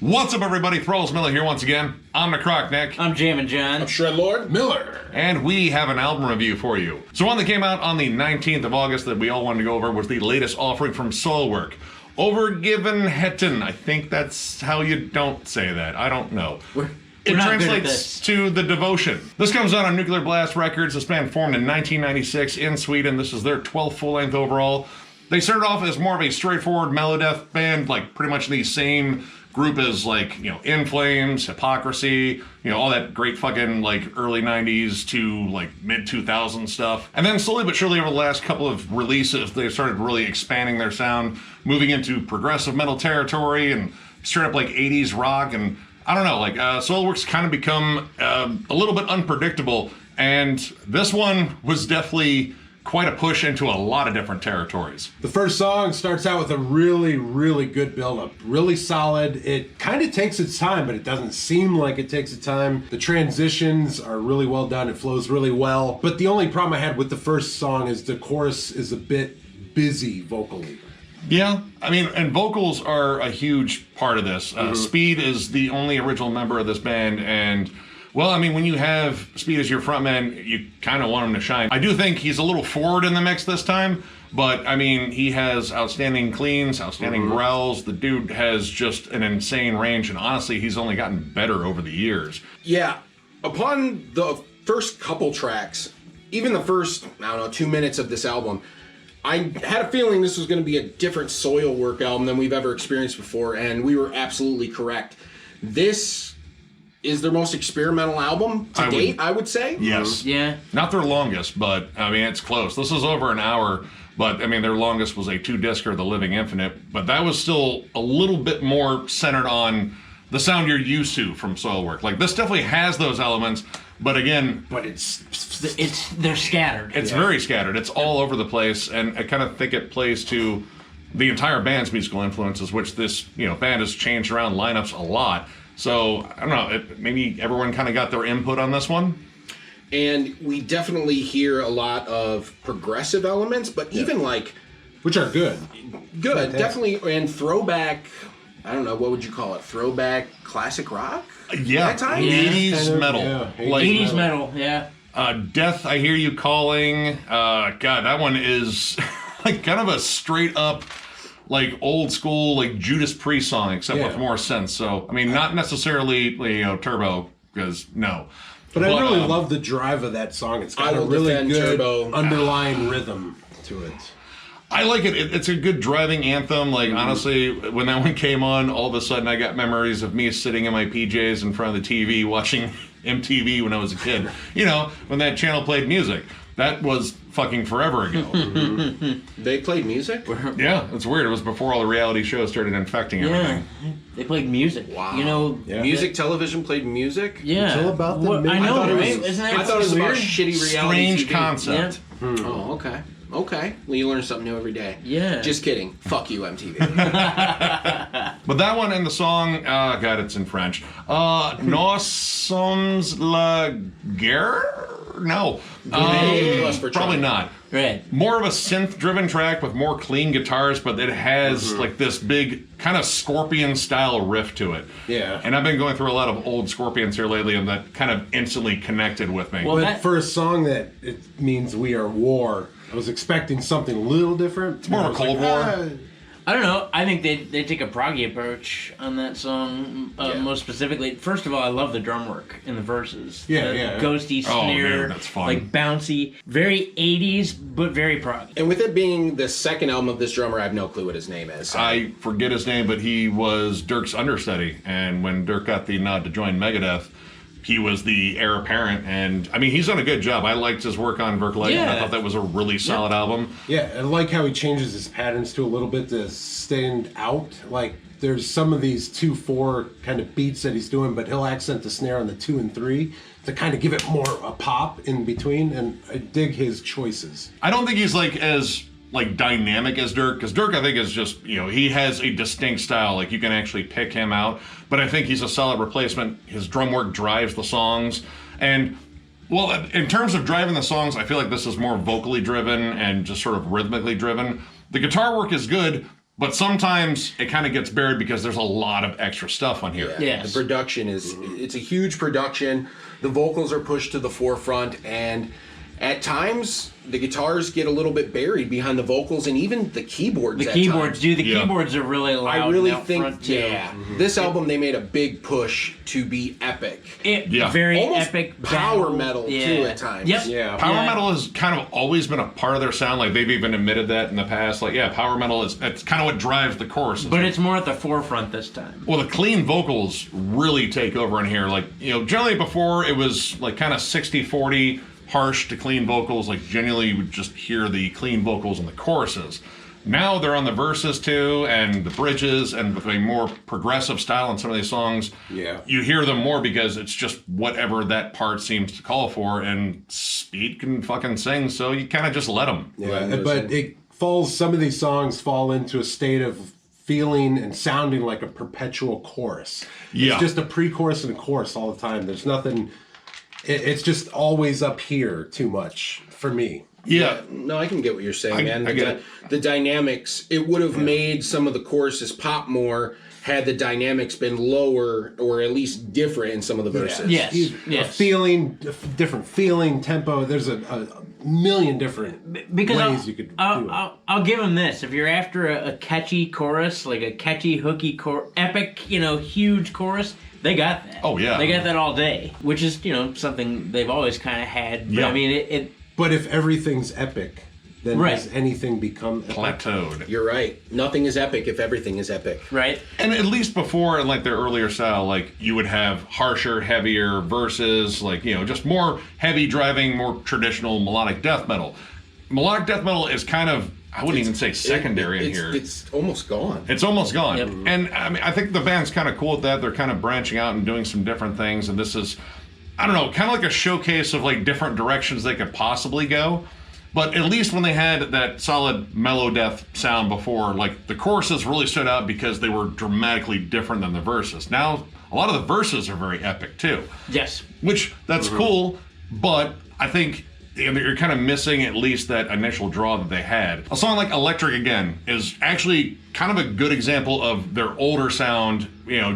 What's up, everybody? Thralls Miller here once again. I'm Necrotic Nick. I'm Jammin Jon. I'm Shredlord. Miller. And we have an album review for you. So one that came out on the 19th of August that we all wanted to go over was the latest offering from Soilwork. Övergivenheten. I think that's how you don't say that. I don't know. It translates to The Devotion. This comes out on Nuclear Blast Records. This band formed in 1996 in Sweden. This is their 12th full-length overall. They started off as more of a straightforward melodeath band, like pretty much the same group as, like, you know, In Flames, Hypocrisy, you know, all that great fucking, like, early 90s to, like, mid-2000s stuff. And then slowly but surely over the last couple of releases, they started really expanding their sound, moving into progressive metal territory and straight up, like, 80s rock. And I don't know, like, Soilwork's kind of become a little bit unpredictable. And this one was definitely quite a push into a lot of different territories. The first song starts out with a really, really good build-up. Really solid. It kind of takes its time, but it doesn't seem like it takes its time. The transitions are really well done. It flows really well. But the only problem I had with the first song is the chorus is a bit busy vocally. Yeah, I mean, and vocals are a huge part of this. Speed is the only original member of this band, and well, I mean, when you have Speed as your frontman, you kind of want him to shine. I do think he's a little forward in the mix this time, but I mean, he has outstanding cleans, outstanding growls. The dude has just an insane range, and honestly, he's only gotten better over the years. Yeah, upon the first couple tracks, even the first, 2 minutes of this album, I had a feeling this was going to be a different Soilwork album than we've ever experienced before, and we were absolutely correct. This is their most experimental album to date, I would say. Yes. Yeah. Not their longest, but I mean, it's close. This is over an hour, but I mean, their longest was a 2-discer, The Living Infinite, but that was still a little bit more centered on the sound you're used to from Soilwork. Like, this definitely has those elements, but again, They're scattered. It's very scattered. It's all over the place, and I kind of think it plays to the entire band's musical influences, which this, you know, band has changed around lineups a lot. So, I don't know, maybe everyone kind of got their input on this one. And we definitely hear a lot of progressive elements, but even like... Which are good. Good, definitely, and throwback, I don't know, what would you call it? Throwback classic rock? Yeah, That time? 80s Kind of, metal. yeah, Like, 80s metal, yeah. Death, I Hear You Calling. God, that one is like kind of a straight up, like, old school, like, Judas Priest song, except with more sense. So, I mean, not necessarily, you know, Turbo, because no. But I really love the drive of that song. It's got a really good Turbo. underlying rhythm to it. I like it. It's a good driving anthem. Like, honestly, when that one came on, all of a sudden I got memories of me sitting in my PJs in front of the TV watching MTV when I was a kid. You know, when that channel played music. That was fucking forever ago. They played music? Yeah, it's weird. It was before all the reality shows started infecting everything. They played music. Wow. You know, Music television played music? yeah. It's all about the I know, thought it right? was- Isn't that I thought it was weird? about shitty reality Strange TV. concept. Oh, okay. Okay. Well, you learn something new every day. Yeah. Just kidding. Fuck you, MTV. But that one and the song, God, it's in French. Nous sommes la guerre? No. Plus for Probably Trump. not. Right. More of a synth-driven track with more clean guitars, but it has like this big kind of Scorpion-style riff to it. Yeah. And I've been going through a lot of old Scorpions here lately, and that kind of instantly connected with me. Well, But for a song that it means we are war, I was expecting something a little different. It's more of a Cold War. I don't know. I think they take a proggy approach on that song, most specifically. First of all, I love the drum work in the verses. The ghosty snare, man, that's fun. like bouncy, very 80s, but very prog. And with it being the second album of this drummer, I have no clue what his name is. So. I forget his name, but he was Dirk's understudy, and when Dirk got the nod to join Megadeth, he was the heir apparent, and I mean, he's done a good job. I liked his work on Verkligen. Yeah. I thought that was a really solid album. Yeah, I like how he changes his patterns to a little bit to stand out. Like, there's some of these 2/4 kind of beats that he's doing, but he'll accent the snare on the 2 and 3 to kind of give it more a pop in between, and I dig his choices. I don't think he's like as like dynamic as Dirk, because Dirk, I think, is just, you know, he has a distinct style. Like, you can actually pick him out, but I think he's a solid replacement. His drum work drives the songs, and well, in terms of driving the songs, I feel like this is more vocally driven and just sort of rhythmically driven. The guitar work is good, But sometimes it kind of gets buried because there's a lot of extra stuff on here. Yes. The production it's a huge production. The vocals are pushed to the forefront, and at times the guitars get a little bit buried behind the vocals, and even the keyboards. The keyboards Yeah. keyboards are really loud. I really out think, front too. this album they made a big push to be epic. Very Almost epic power battle. metal too at times. Yep. Yeah. Power metal has kind of always been a part of their sound. Like they've even admitted that in the past. Like, yeah, power metal it's kind of what drives the chorus. But it's more at the forefront this time. Well, the clean vocals really take over in here. Like, generally before it was like kind of 60-40 harsh to clean vocals. Like generally you would just hear the clean vocals in the choruses. Now they're on the verses too, and the bridges, and with a more progressive style in some of these songs. Yeah. You hear them more because it's just whatever that part seems to call for, and Speed can fucking sing, so you kind of just let him. Yeah, but some of these songs fall into a state of feeling and sounding like a perpetual chorus. Yeah. It's just a pre-chorus and a chorus all the time. There's nothing, it's just always up here too much for me. Yeah. No, I can get what you're saying, man. I get it. The dynamics, it would have made some of the choruses pop more had the dynamics been lower or at least different in some of the verses. Yes. A different feeling, tempo. There's a million different ways you could do it. I'll give them this. If you're after a catchy chorus, like a catchy, hooky, epic, huge chorus, they got that. Oh, yeah. They got that all day, which is, something they've always kind of had. But Yeah. I mean, But if everything's epic, then does anything become epic? Plateaued. You're right. Nothing is epic if everything is epic. right? And at least before, in like their earlier style, like you would have harsher, heavier verses, like, just more heavy driving, more traditional melodic death metal. Melodic death metal is kind of, I wouldn't even say secondary in here. It's almost gone. It's almost gone. Yep. And I mean, I think the band's kind of cool with that. They're kind of branching out and doing some different things. And this is, I don't know, kind of like a showcase of like different directions they could possibly go. But at least when they had that solid melodeath sound before, like the choruses really stood out because they were dramatically different than the verses. Now, a lot of the verses are very epic too. Yes. Which, that's cool, but I think you're kind of missing at least that initial draw that they had. A song like Electric Again is actually kind of a good example of their older sound,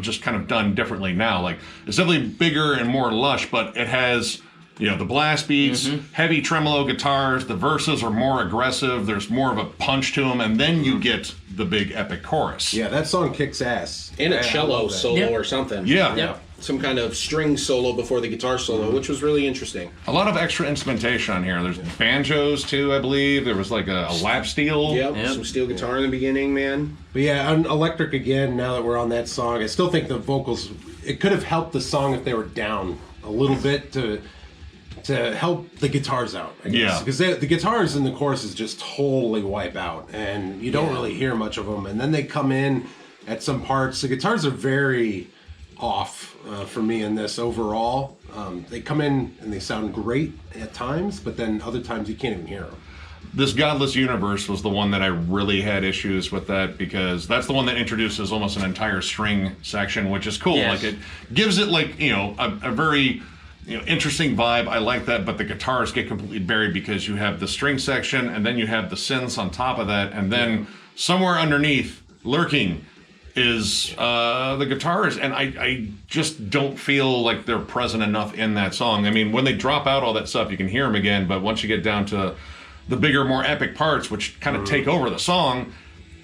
just kind of done differently now. Like, it's definitely bigger and more lush, but it has, the blast beats, heavy tremolo guitars, the verses are more aggressive, there's more of a punch to them, and then you get the big epic chorus. Yeah, that song kicks ass. And a I cello love that. solo or something. Yeah. Yep. Some kind of string solo before the guitar solo, which was really interesting. A lot of extra instrumentation on here. There's banjos too, I believe. There was like a lap steel. Yep, some steel guitar in the beginning, man. But yeah, on Electric Again, now that we're on that song, I still think the vocals, it could have helped the song if they were down a little bit to help the guitars out, I guess. Yeah. Because the guitars in the choruses just totally wipe out, and you don't really hear much of them. And then they come in at some parts. The guitars are very off for me in this overall. They come in and they sound great at times, but then other times you can't even hear them. This Godless Universe was the one that I really had issues with that because that's the one that introduces almost an entire string section, which is cool. Yes. Like it gives it like, a very interesting vibe. I like that, but the guitars get completely buried because you have the string section and then you have the synths on top of that, and then somewhere underneath, lurking, is the guitars, and I just don't feel like they're present enough in that song. I mean, when they drop out all that stuff, you can hear them again, but once you get down to the bigger, more epic parts, which kind of take over the song,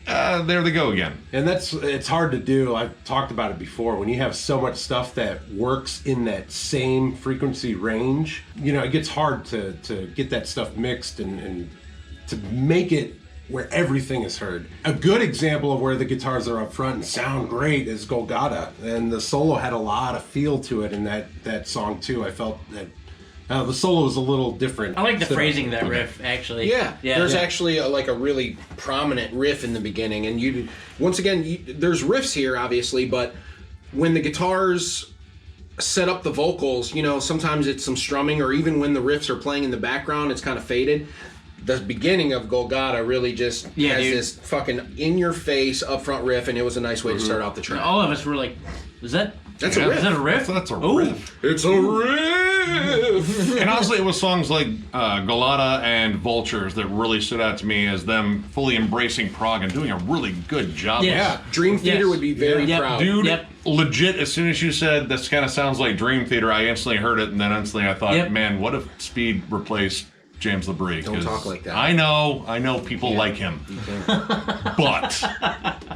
there they go again. And it's hard to do. I've talked about it before. When you have so much stuff that works in that same frequency range, it gets hard to get that stuff mixed and to make it where everything is heard. A good example of where the guitars are up front and sound great is Golgotta. And the solo had a lot of feel to it in that song too. I felt that the solo was a little different. I like the phrasing of that riff, actually. Yeah. There's actually a really prominent riff in the beginning, and there's riffs here, obviously, but when the guitars set up the vocals, sometimes it's some strumming, or even when the riffs are playing in the background, it's kind of faded. The beginning of Golgotta really just has this fucking in-your-face upfront riff, and it was a nice way to start out the track. All of us were like, is that That's a riff. Is that a riff? That's a Ooh. riff. It's a riff! And honestly, it was songs like Golgotta and Vultures that really stood out to me as them fully embracing prog and doing a really good job. Yes. Dream Theater would be very proud. Dude, legit, as soon as you said this kind of sounds like Dream Theater, I instantly heard it, and then instantly I thought, man, what if Speed replaced James LaBrie? Don't talk like that. I know people like him. But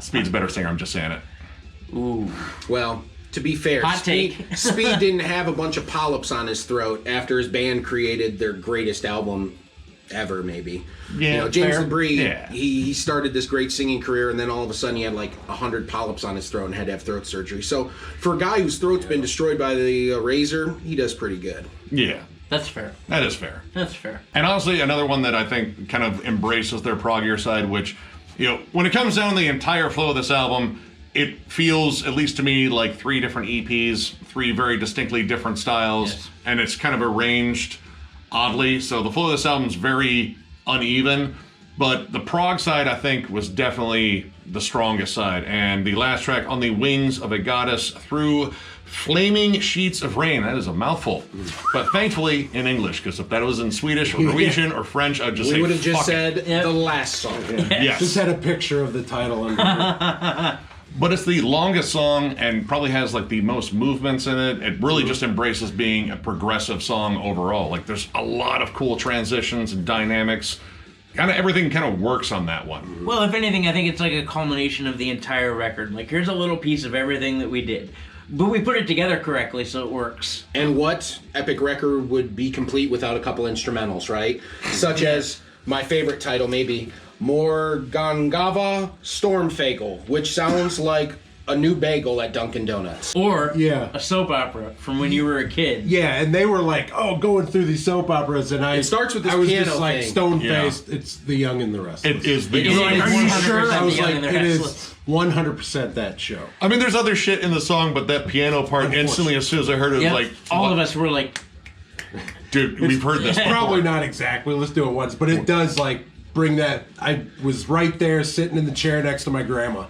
Speed's a better singer, I'm just saying it. Ooh. Well, to be fair, Hot take. Speed didn't have a bunch of polyps on his throat after his band created their greatest album ever, maybe. Yeah, you know, James fair. LaBrie, Yeah. he started this great singing career, and then all of a sudden he had like 100 polyps on his throat and had to have throat surgery. So for a guy whose throat's been destroyed by the razor, he does pretty good. Yeah. That's fair. That is fair. That's fair. And honestly, another one that I think kind of embraces their proggier side, which, you know, when it comes down to the entire flow of this album, it feels, at least to me, like 3 different EPs, 3 very distinctly different styles, Yes. and it's kind of arranged oddly. So the flow of this album's very uneven, but the prog side, I think, was definitely the strongest side. And the last track, On the Wings of a Goddess, Through Flaming Sheets of Rain. That is a mouthful. But thankfully in English, because if that was in Swedish or Norwegian or French, I'd just say, We would have just "Fuck said Yep. the last song. Yes. Just had a picture of the title under But it's the longest song and probably has like the most movements in it. It really just embraces being a progressive song overall. Like there's a lot of cool transitions and dynamics. Kind of everything kind of works on that one. Well, if anything, I think it's like a culmination of the entire record. Like, here's a little piece of everything that we did. But we put it together correctly, so it works. And what epic record would be complete without a couple instrumentals, right? Such as my favorite title, maybe Morgongava Stormfagel, which sounds like a new bagel at Dunkin' Donuts. Or Yeah. a soap opera from when you were a kid. Yeah, and they were like, "Oh, going through these soap operas," and It starts with this I was piano just like thing. stone faced. It's The Young and the Restless. It is the. It is Are you 100% sure? I was The Young like, and the it is Restless. 100% that show. I mean, there's other shit in the song, but that piano part instantly, as soon as I heard it, Yep. was like, all what? of us were like, Dude, we've heard this. Probably not exactly. Let's do it once, but it does like bring that. I was right there, sitting in the chair next to my grandma.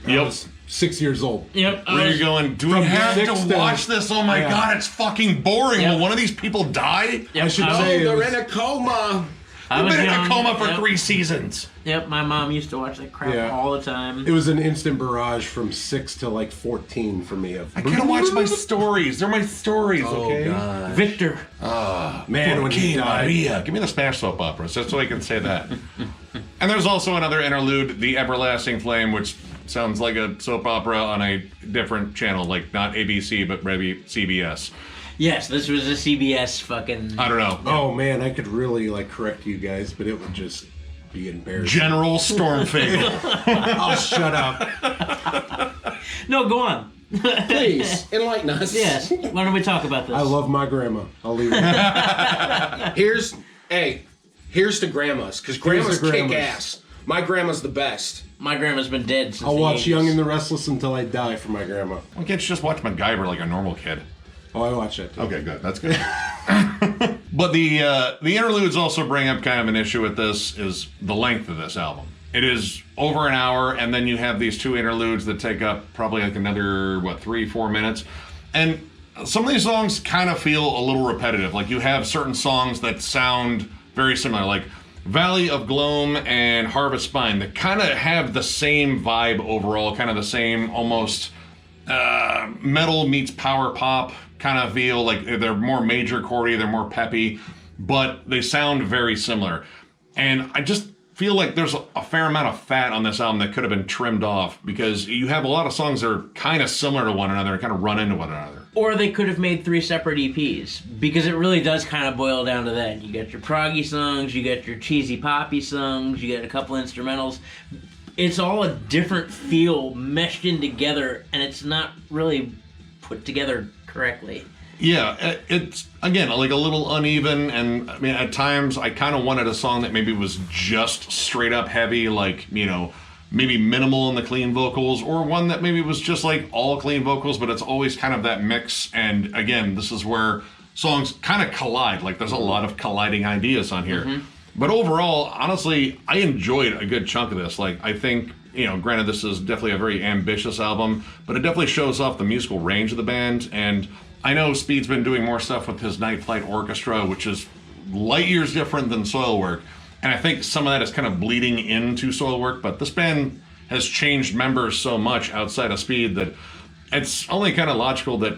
I Yep. was 6 years old. yep. Where you're going, do we have six to to- watch this? Oh my Yeah. god, it's fucking boring. Yep. Will one of these people die? Yep, I should was- say- They're was- in a coma. I I've was been in a young. coma for Yep. 3 seasons. Yep, my mom used to watch that crap Yeah. all the time. It was an instant barrage from 6 to like 14 for me. Of I gotta watch my stories. They're my stories, okay? Victor. man when he Okay, died. Maria. Give me the Smash soap operas, just so I can say that. And there's also another interlude, The Everlasting Flame, which sounds like a soap opera on a different channel, like not ABC, but maybe CBS. Yes, this was a CBS fucking. I don't know. Oh man, I could really like correct you guys, but it would just be embarrassing. General Stormfagel. Oh, shut up. No, go on. Please, enlighten us. Yes. Why don't we talk about this? I love my grandma. I'll leave it. Here's to grandmas, because grandmas to grandmas. kick ass. My grandma's the best. My grandma's been dead since I'll the watch 80s. Young and the Restless until I die for my grandma. Why can't you just watch MacGyver like a normal kid? Oh, I watch that too. Okay, good. That's good. But the interludes also bring up kind of an issue with this, is the length of this album. It is over an hour, and then you have these 2 interludes that take up probably like another, 3-4 minutes. And some of these songs kind of feel a little repetitive. Like you have certain songs that sound very similar, like Valley of Gloam and Harvest Spine, that kind of have the same vibe overall, kind of the same almost metal meets power pop kind of feel. Like they're more major chordy, they're more peppy, but they sound very similar. And I just feel like there's a fair amount of fat on this album that could have been trimmed off, because you have a lot of songs that are kind of similar to one another and kind of run into one another. Or they could have made 3 separate EPs, because it really does kind of boil down to that. You got your proggy songs, you got your cheesy poppy songs, you got a couple instrumentals. It's all a different feel meshed in together, and it's not really put together correctly. Yeah, it's, again, like a little uneven, and I mean, at times I kind of wanted a song that maybe was just straight up heavy, like, you know, maybe minimal in the clean vocals, or one that maybe was just like all clean vocals, but it's always kind of that mix. And again, this is where songs kind of collide. Like there's a lot of colliding ideas on here. But overall, honestly, I enjoyed a good chunk of this. Like, I think granted this is definitely a very ambitious album, but it definitely shows off the musical range of the band. And I know Speed's been doing more stuff with his Night Flight Orchestra, which is light years different than Soilwork. And I think some of that is kind of bleeding into Soilwork, but this band has changed members so much outside of Speed that it's only kind of logical that,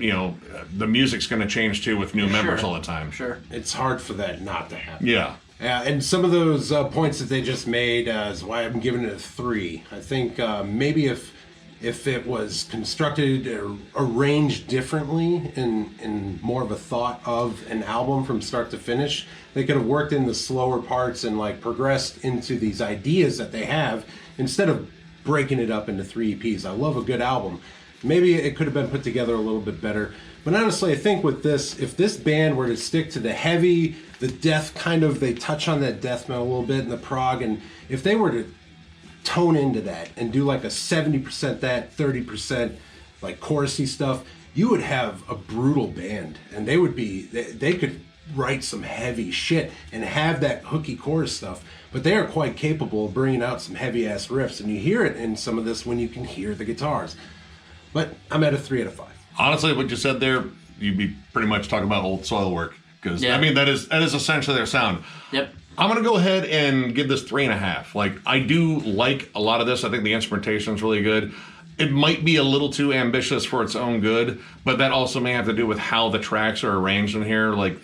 the music's going to change too with new members all the time. Sure. It's hard for that not to happen. Yeah. And some of those points that they just made is why I'm giving it a 3. I think maybe if it was constructed or arranged differently in more of a thought of an album from start to finish, they could have worked in the slower parts and like progressed into these ideas that they have instead of breaking it up into 3 EPs. I love a good album. Maybe it could have been put together a little bit better. But honestly, I think with this, if this band were to stick to the heavy, the death kind of, they touch on that death metal a little bit in the prog, and if they were to tone into that and do like a 70% that, 30% like chorusy stuff, you would have a brutal band. And they could write some heavy shit and have that hooky chorus stuff. But they are quite capable of bringing out some heavy ass riffs, and you hear it in some of this when you can hear the guitars. But I'm at a 3 out of 5. Honestly, what you said there, you'd be pretty much talking about old Soilwork. Because, Yeah. that is essentially their sound. Yep. I'm going to go ahead and give this 3.5. Like, I do like a lot of this. I think the instrumentation is really good. It might be a little too ambitious for its own good, but that also may have to do with how the tracks are arranged in here. Like,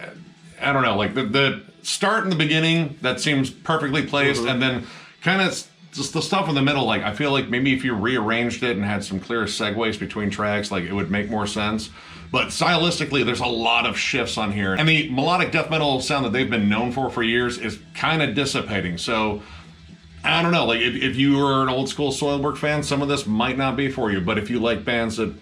I don't know. Like, the start and the beginning, that seems perfectly placed. And then kind of just the stuff in the middle, like, I feel like maybe if you rearranged it and had some clear segues between tracks, like, it would make more sense. But stylistically, there's a lot of shifts on here. And the melodic death metal sound that they've been known for years is kind of dissipating. So, I don't know. Like, if you were an old school Soilwork fan, some of this might not be for you. But if you like bands that,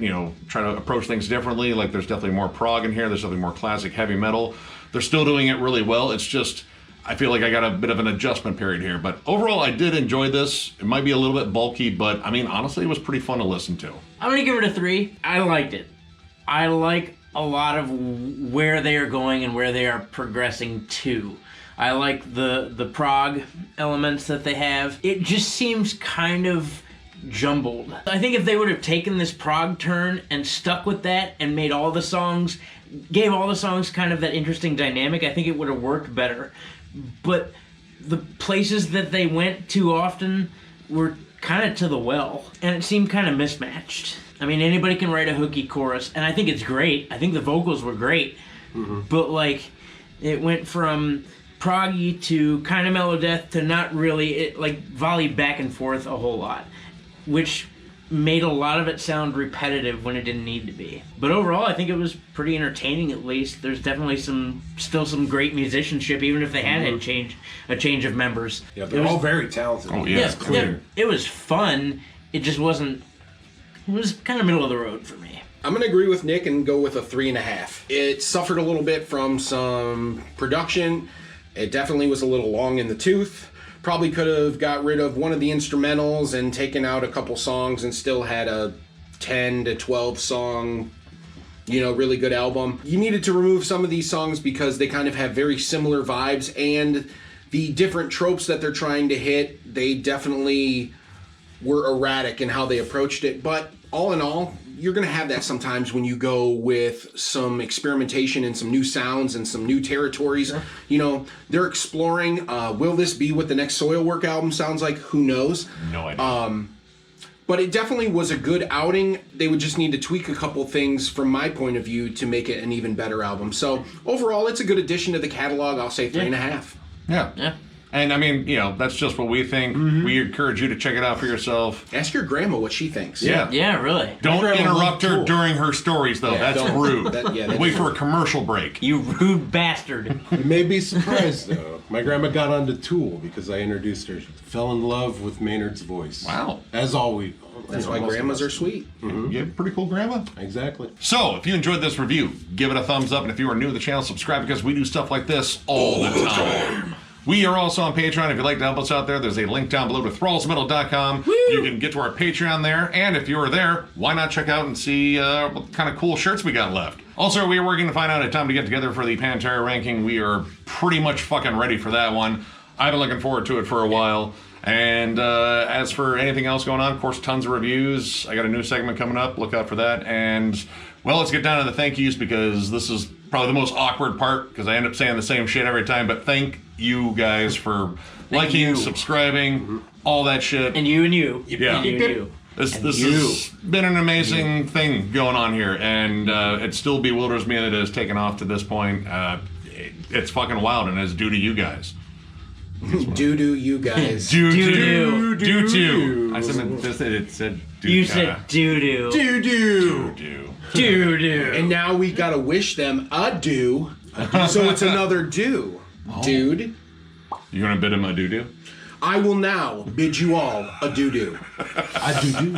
try to approach things differently, like there's definitely more prog in here, there's definitely more classic heavy metal. They're still doing it really well. It's just, I feel like I got a bit of an adjustment period here. But overall, I did enjoy this. It might be a little bit bulky, but honestly, it was pretty fun to listen to. I'm going to give it a 3. I liked it. I like a lot of where they are going and where they are progressing to. I like the prog elements that they have. It just seems kind of jumbled. I think if they would have taken this prog turn and stuck with that and made all the songs, gave all the songs kind of that interesting dynamic, I think it would have worked better. But the places that they went too often were kind of to the well, and it seemed kind of mismatched. Anybody can write a hooky chorus, and I think it's great. I think the vocals were great, but like, it went from proggy to kind of melodeath to not really. It like volleyed back and forth a whole lot, which made a lot of it sound repetitive when it didn't need to be. But overall, I think it was pretty entertaining. At least there's definitely still some great musicianship, even if they had a change of members. Yeah, they're all very talented. Oh, yeah, it's clear. It was fun. It just wasn't. It was kind of middle of the road for me. I'm going to agree with Nick and go with a 3.5. It suffered a little bit from some production. It definitely was a little long in the tooth. Probably could have got rid of one of the instrumentals and taken out a couple songs and still had a 10 to 12 song, really good album. You needed to remove some of these songs because they kind of have very similar vibes, and the different tropes that they're trying to hit, they definitely were erratic in how they approached it. But all in all, you're going to have that sometimes when you go with some experimentation and some new sounds and some new territories. Yeah. They're exploring. Will this be what the next Soilwork album sounds like? Who knows? No idea. But it definitely was a good outing. They would just need to tweak a couple things from my point of view to make it an even better album. So overall, it's a good addition to the catalog. I'll say 3.5. Yeah. And that's just what we think. We encourage you to check it out for yourself. Ask your grandma what she thinks. Yeah, really. Don't interrupt her during her stories, though. Yeah, that's rude. That's Wait for a commercial break. You rude bastard. You may be surprised, though. My grandma got onto Tool because I introduced her. She fell in love with Maynard's voice. Wow. As always. That's why grandmas are sweet. You have a pretty cool grandma. Exactly. So, if you enjoyed this review, give it a thumbs up. And if you are new to the channel, subscribe because we do stuff like this all the time. We are also on Patreon. If you'd like to help us out there, there's a link down below to thrallsmetal.com. You can get to our Patreon there. And if you are there, why not check out and see what kind of cool shirts we got left. Also, we are working to find out a time to get together for the Pantera ranking. We are pretty much fucking ready for that one. I've been looking forward to it for a while. And as for anything else going on, of course, tons of reviews. I got a new segment coming up. Look out for that. And, well, let's get down to the thank yous because this is probably the most awkward part because I end up saying the same shit every time. But thank you guys for liking, subscribing, all that shit. And you. Yeah. And you. This has been an amazing thing going on here. And it still bewilders me that it has taken off to this point. It's fucking wild, and it's due to you guys. Doo-doo, you guys. Doo-doo. I said it said doo. You said doo-doo. Doo-doo. And now we gotta wish them a do. So it's another do. Dude. You gonna bid him a doo-doo? I will now bid you all a doo-doo. I do.